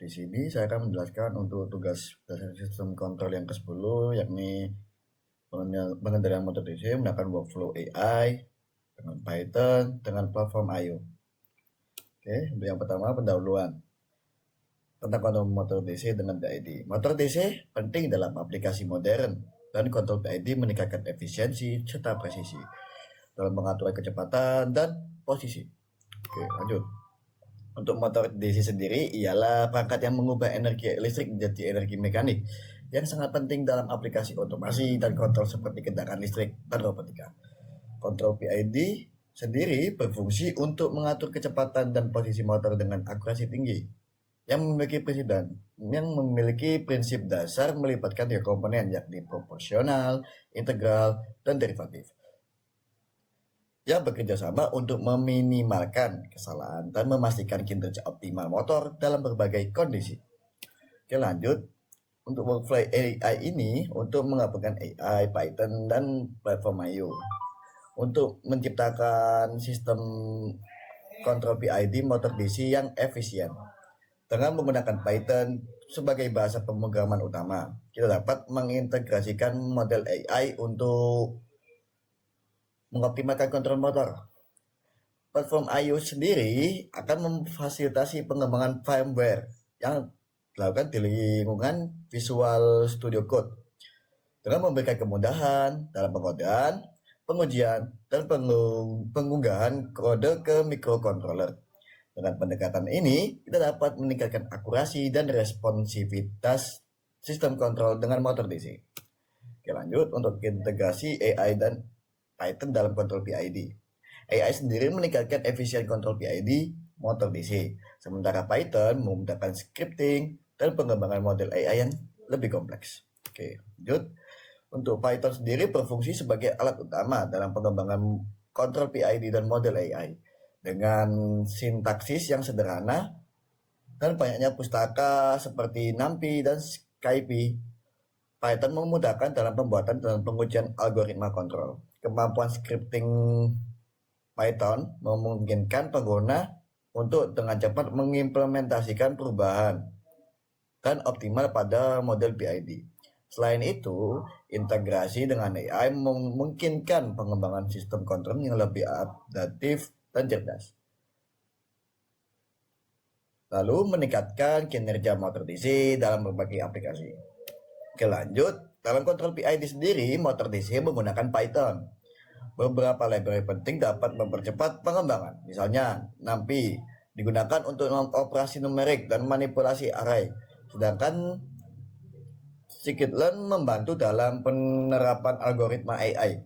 Di sini saya akan menjelaskan untuk tugas dasar sistem kontrol yang ke-10, yakni pengendalian motor DC menggunakan workflow AI dengan Python dengan platform IO. Oke, untuk yang pertama pendahuluan tentang kontrol motor DC dengan PID. Motor DC penting dalam aplikasi modern dan kontrol PID meningkatkan efisiensi serta presisi dalam mengatur kecepatan dan posisi. Oke, lanjut. Untuk motor DC sendiri ialah perangkat yang mengubah energi listrik menjadi energi mekanik yang sangat penting dalam aplikasi otomasi dan kontrol seperti kendaraan listrik dan robotika. Kontrol PID sendiri berfungsi untuk mengatur kecepatan dan posisi motor dengan akurasi tinggi yang memiliki prinsip dasar melibatkan tiga komponen yakni proporsional, integral, dan derivatif yang bekerja sama untuk meminimalkan kesalahan dan memastikan kinerja optimal motor dalam berbagai kondisi. Oke, lanjut. Untuk workflow AI ini untuk menggabungkan AI, Python, dan platform IO untuk menciptakan sistem kontrol PID motor DC yang efisien. Dengan menggunakan Python sebagai bahasa pemrograman utama, kita dapat mengintegrasikan model AI untuk mengoptimalkan kontrol motor. Platform IO sendiri akan memfasilitasi pengembangan firmware yang dilakukan di lingkungan Visual Studio Code dengan memberikan kemudahan dalam pengodaan, pengujian, dan pengunggahan kode ke microcontroller. Dengan pendekatan ini, kita dapat meningkatkan akurasi dan responsivitas sistem kontrol dengan motor DC. Oke, lanjut untuk integrasi AI dan Python dalam kontrol PID. AI sendiri meningkatkan efisien kontrol PID motor DC, sementara Python memudahkan scripting dan pengembangan model AI yang lebih kompleks. Oke, lanjut. Untuk Python sendiri berfungsi sebagai alat utama dalam pengembangan kontrol PID dan model AI. Dengan sintaksis yang sederhana dan banyaknya pustaka seperti NumPy dan SciPy, Python memudahkan dalam pembuatan dan pengujian algoritma kontrol. Kemampuan scripting Python memungkinkan pengguna untuk dengan cepat mengimplementasikan perubahan dan optimal pada model PID. Selain itu, integrasi dengan AI memungkinkan pengembangan sistem kontrol yang lebih adaptif dan cerdas. Lalu meningkatkan kinerja motor DC dalam berbagai aplikasi. Oke, lanjut. Dalam kontrol PID sendiri, motor DC menggunakan Python. Beberapa library penting dapat mempercepat pengembangan. Misalnya, NumPy digunakan untuk operasi numerik dan manipulasi array. Sedangkan scikit-learn membantu dalam penerapan algoritma AI.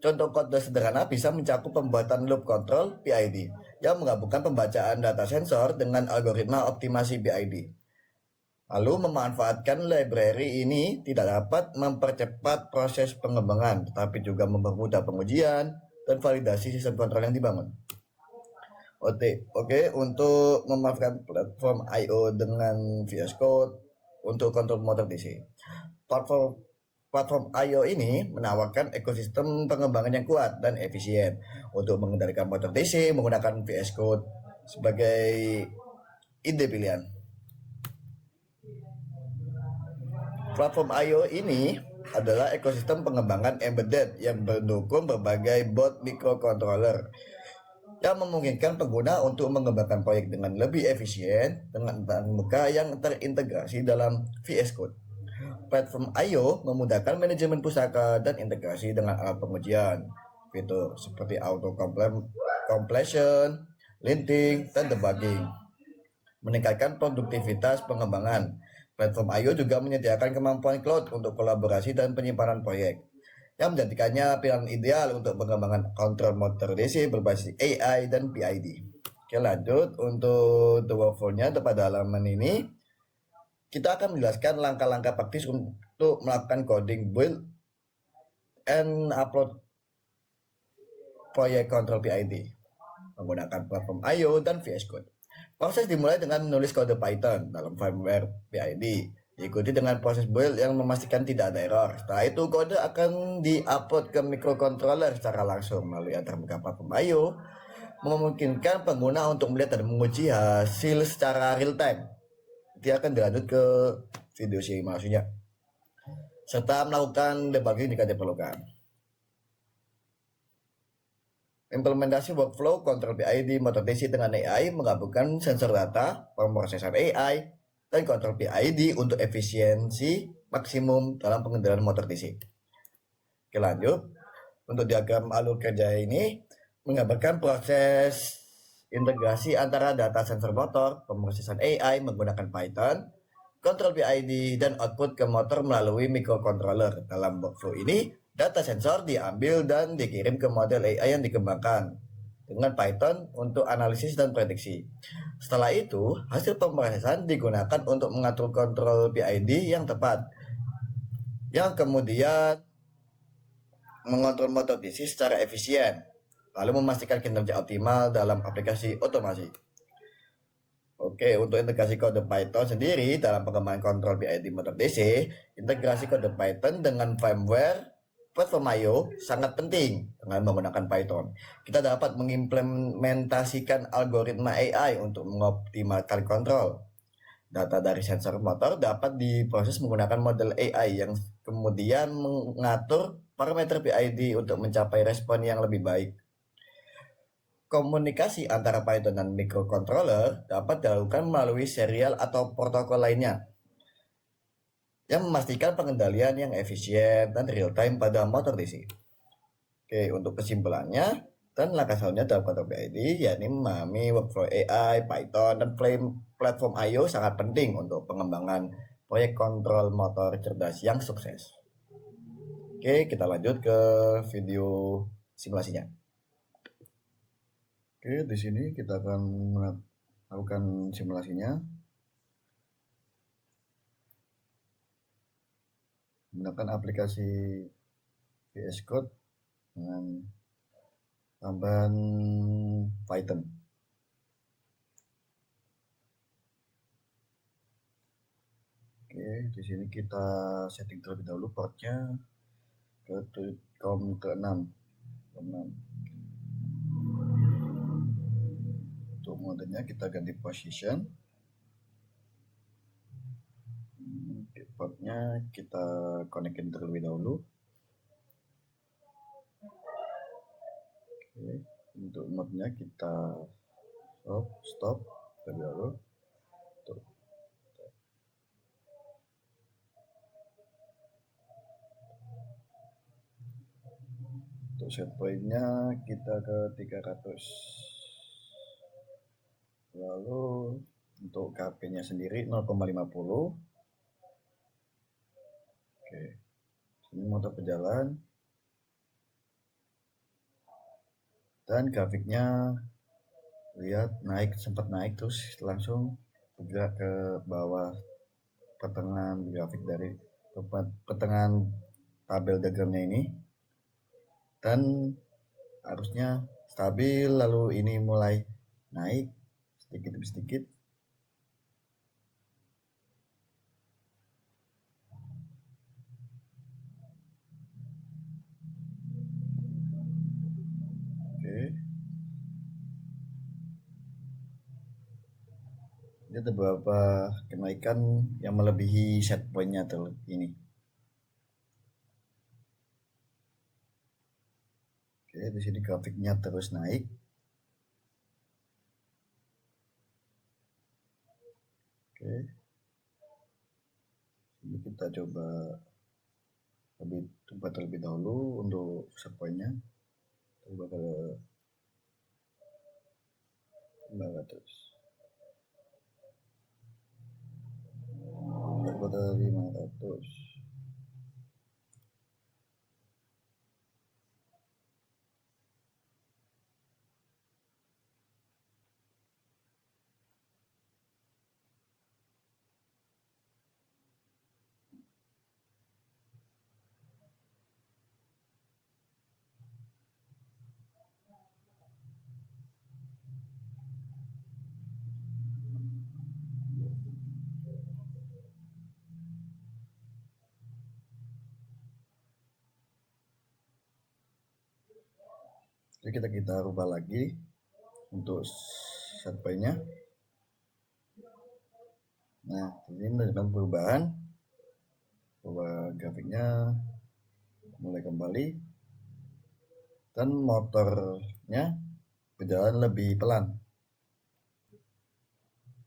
Contoh kode sederhana bisa mencakup pembuatan loop control PID yang menggabungkan pembacaan data sensor dengan algoritma optimasi PID. Lalu memanfaatkan library ini tidak dapat mempercepat proses pengembangan, tetapi juga mempermudah pengujian dan validasi sistem kontrol yang dibangun. Oke, untuk memanfaatkan platform IO dengan VS Code untuk kontrol motor DC. Platform IO ini menawarkan ekosistem pengembangan yang kuat dan efisien untuk mengendalikan motor DC menggunakan VS Code sebagai ide pilihan. Platform IO ini adalah ekosistem pengembangan embedded yang mendukung berbagai board microcontroller yang memungkinkan pengguna untuk mengembangkan proyek dengan lebih efisien dengan muka yang terintegrasi dalam VS Code. Platform IO memudahkan manajemen pustaka dan integrasi dengan alat pengujian. Fitur seperti auto completion, linting, dan debugging meningkatkan produktivitas pengembangan. Platform IO juga menyediakan kemampuan cloud untuk kolaborasi dan penyimpanan proyek, yang menjadikannya pilihan ideal untuk pengembangan kontrol motor DC berbasis AI dan PID. Oke, lanjut untuk the workflow-nya pada halaman ini. Kita akan menjelaskan langkah-langkah praktis untuk melakukan coding, build, and upload proyek kontrol PID menggunakan platform IO dan VS Code. Proses dimulai dengan menulis kode Python dalam firmware PID, diikuti dengan proses build yang memastikan tidak ada error. Setelah itu kode akan di-upload ke microcontroller secara langsung melalui antarmuka platform IO, memungkinkan pengguna untuk melihat dan menguji hasil secara real time. Dia akan dilanjut ke video simulasinya serta melakukan debugging jika diperlukan. Implementasi workflow kontrol PID motor DC dengan AI menggabungkan sensor data, pemrosesan AI, dan kontrol PID untuk efisiensi maksimum dalam pengendalian motor DC. Oke, lanjut. Untuk diagram alur kerja ini menggambarkan proses integrasi antara data sensor motor, pemrosesan AI menggunakan Python, kontrol PID, dan output ke motor melalui microcontroller. Dalam workflow ini, data sensor diambil dan dikirim ke model AI yang dikembangkan dengan Python untuk analisis dan prediksi. Setelah itu, hasil pemrosesan digunakan untuk mengatur kontrol PID yang tepat, yang kemudian mengontrol motor DC secara efisien, lalu memastikan kinerja optimal dalam aplikasi otomasi. Oke, untuk integrasi kode Python sendiri dalam pengembangan kontrol PID motor DC, integrasi kode Python dengan firmware platform I/O sangat penting dengan menggunakan Python. Kita dapat mengimplementasikan algoritma AI untuk mengoptimalkan kontrol. Data dari sensor motor dapat diproses menggunakan model AI yang kemudian mengatur parameter PID untuk mencapai respon yang lebih baik. Komunikasi antara Python dan microcontroller dapat dilakukan melalui serial atau protokol lainnya yang memastikan pengendalian yang efisien dan real time pada motor DC. Oke, untuk kesimpulannya dan langkah selanjutnya dalam kontrol PID yakni memahami workflow AI, Python, dan platform I/O sangat penting untuk pengembangan proyek kontrol motor cerdas yang sukses. Oke, kita lanjut ke video simulasinya. Oke, di sini kita akan melakukan simulasinya menggunakan aplikasi VS Code dengan tambahan Python. Oke, di sini kita setting terlebih dahulu portnya ke COM6. Untuk modenya kita ganti position. Portnya kita konekin terlebih dahulu. Oke, untuk modenya kita stop terlebih dahulu. Untuk set pointnya kita ke 300. Lalu untuk KP-nya sendiri 0,50. Oke, ini motor berjalan dan grafiknya lihat naik, sempat naik terus langsung bergerak ke bawah pertengahan grafik dari pertengahan tabel diagramnya ini, dan harusnya stabil, lalu ini mulai naik sedikit demi sedikit. Oke, ini ada beberapa kenaikan yang melebihi set pointnya ini. Oke, di sini grafiknya terus naik. Oke, ini kita coba terlebih dahulu untuk set pointnya. Coba ke 500. Coba 500. Jadi kita rubah lagi untuk set pointnya. Nah, ini menunjukkan perubahan bahwa grafiknya mulai kembali dan motornya berjalan lebih pelan.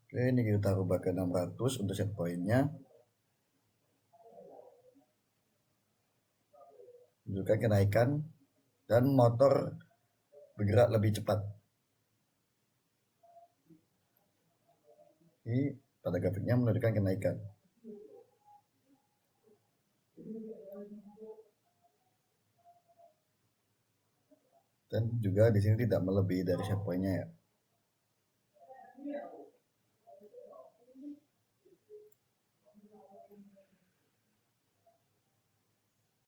Oke, ini kita rubah ke 600 untuk set pointnya. Menunjukkan kenaikan dan motor bergerak lebih cepat. Ini pada grafiknya menunjukkan kenaikan. Dan juga di sini tidak melebihi dari set pointnya ya.